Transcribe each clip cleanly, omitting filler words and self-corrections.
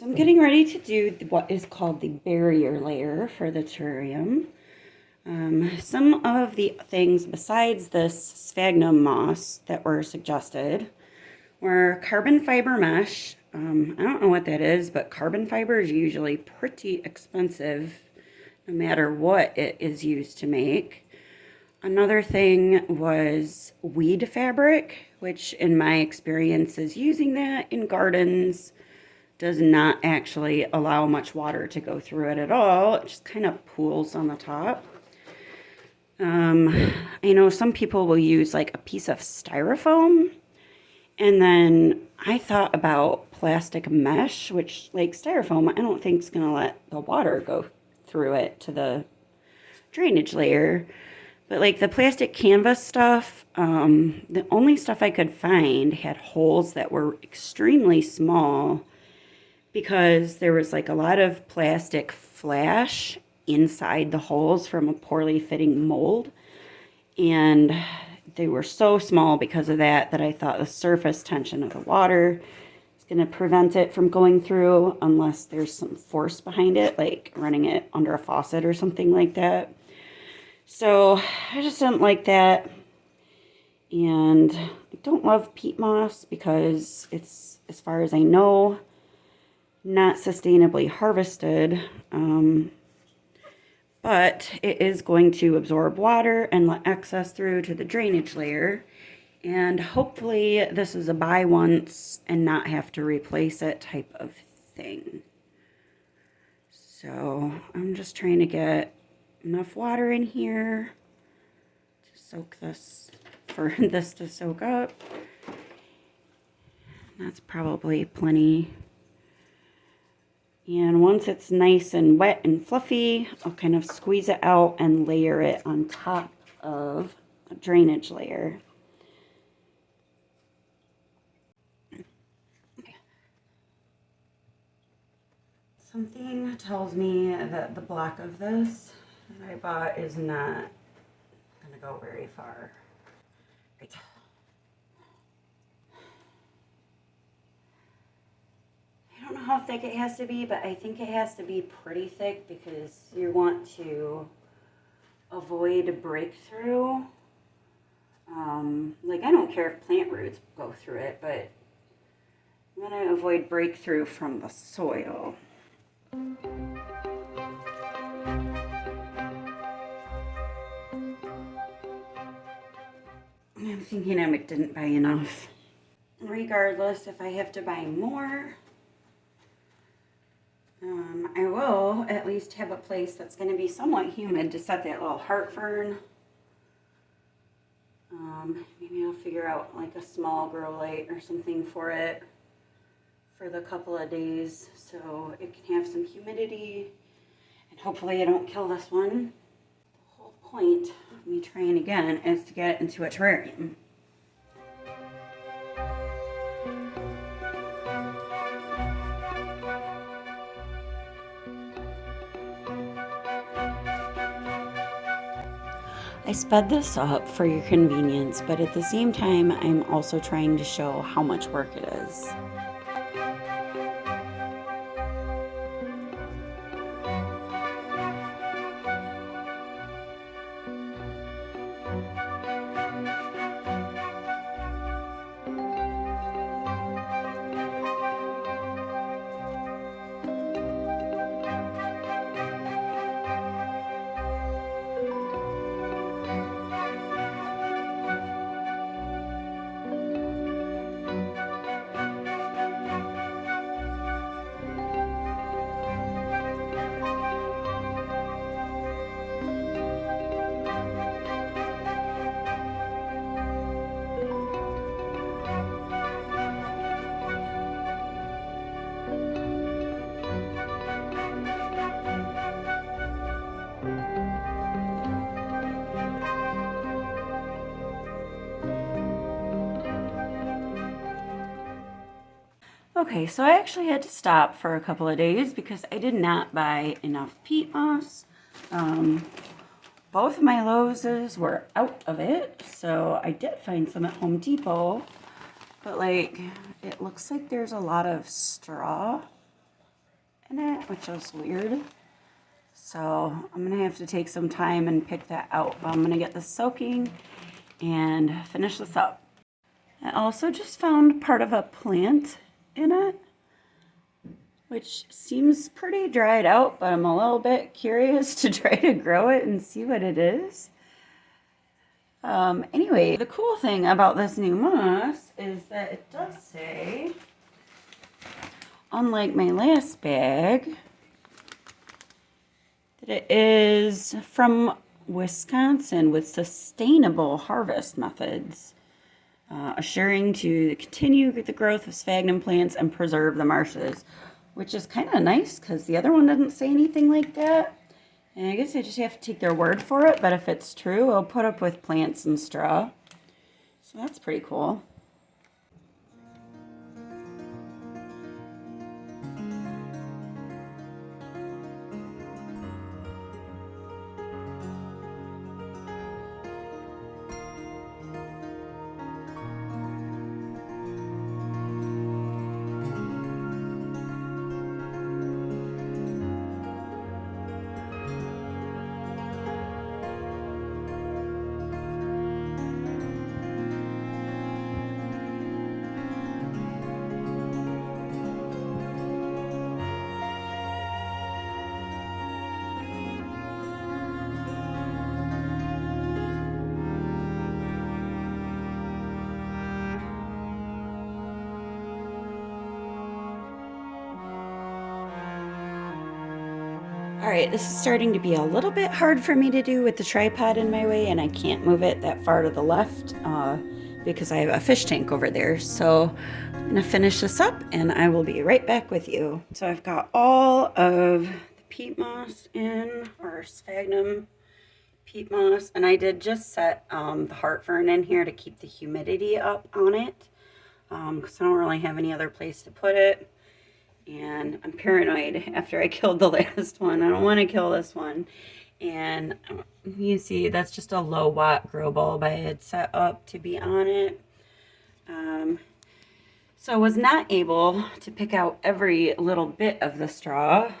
I'm getting ready to do what is called the barrier layer for the terrarium. Some of the things besides this sphagnum moss that were suggested were carbon fiber mesh. I don't know what that is, but carbon fiber is usually pretty expensive no matter what it is used to make. Another thing was weed fabric, which in my experience is using that in gardens does not actually allow much water to go through it at all. It just kind of pools on the top. I know some people will use like a piece of styrofoam, and then I thought about plastic mesh, which like styrofoam, I don't think is going to let the water go through it to the drainage layer. But like the plastic canvas stuff, the only stuff I could find had holes that were extremely small because there was like a lot of plastic flash inside the holes from a poorly fitting mold. And they were so small because of that I thought the surface tension of the water is going to prevent it from going through unless there's some force behind it, like running it under a faucet or something like that. So I just didn't like that. And I don't love peat moss because it's, as far as I know, not sustainably harvested, but it is going to absorb water and let excess through to the drainage layer, and hopefully this is a buy once and not have to replace it type of thing. So I'm just trying to get enough water in here to soak this, for this to soak up. That's probably plenty. And once it's nice and wet and fluffy, I'll kind of squeeze it out and layer it on top of a drainage layer. Something tells me that the block of this that I bought is not going to go very far. Right. I don't know how thick it has to be, but I think it has to be pretty thick because you want to avoid breakthrough. Like I don't care if plant roots go through it, but I'm going to avoid breakthrough from the soil. I'm thinking I didn't buy enough. Regardless, if I have to buy more, I will at least have a place that's going to be somewhat humid to set that little heartfern. Maybe I'll figure out like a small grow light or something for it for the couple of days so it can have some humidity, and hopefully I don't kill this one. The whole point of me trying again is to get it into a terrarium. I sped this up for your convenience, but at the same time, I'm also trying to show how much work it is. Okay, so I actually had to stop for a couple of days because I did not buy enough peat moss. Both of my Lowe's were out of it, so I did find some at Home Depot, but like, it looks like there's a lot of straw in it, which is weird. So I'm gonna have to take some time and pick that out. But I'm gonna get this soaking and finish this up. I also just found part of a plant in it, which seems pretty dried out, but I'm a little bit curious to try to grow it and see what it is. Anyway, the cool thing about this new moss is that it does say, unlike my last bag, that it is from Wisconsin with sustainable harvest methods, assuring to continue the growth of sphagnum plants and preserve the marshes, which is kind of nice because the other one didn't say anything like that. And I guess I just have to take their word for it, but if it's true, I'll put up with plants and straw. So that's pretty cool. All right, this is starting to be a little bit hard for me to do with the tripod in my way, and I can't move it that far to the left because I have a fish tank over there. So I'm gonna finish this up and I will be right back with you. So I've got all of the peat moss in, or sphagnum peat moss, and I did just set the heartfern in here to keep the humidity up on it because I don't really have any other place to put it. And I'm paranoid after I killed the last one. I don't want to kill this one. And you see, that's just a low watt grow bulb I had set up to be on it. So I was not able to pick out every little bit of the straw.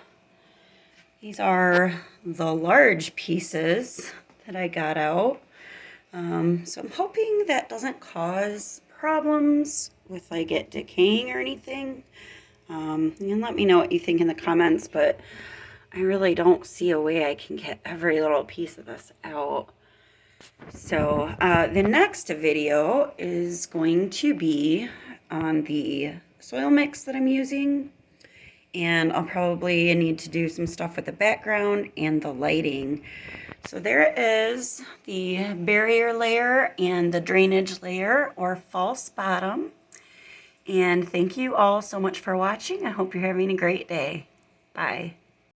These are the large pieces that I got out. So I'm hoping that doesn't cause problems with like it decaying or anything. You can let me know what you think in the comments, but I really don't see a way I can get every little piece of this out. So the next video is going to be on the soil mix that I'm using, and I'll probably need to do some stuff with the background and the lighting. So there is the barrier layer and the drainage layer, or false bottom. And thank you all so much for watching. I hope you're having a great day. Bye.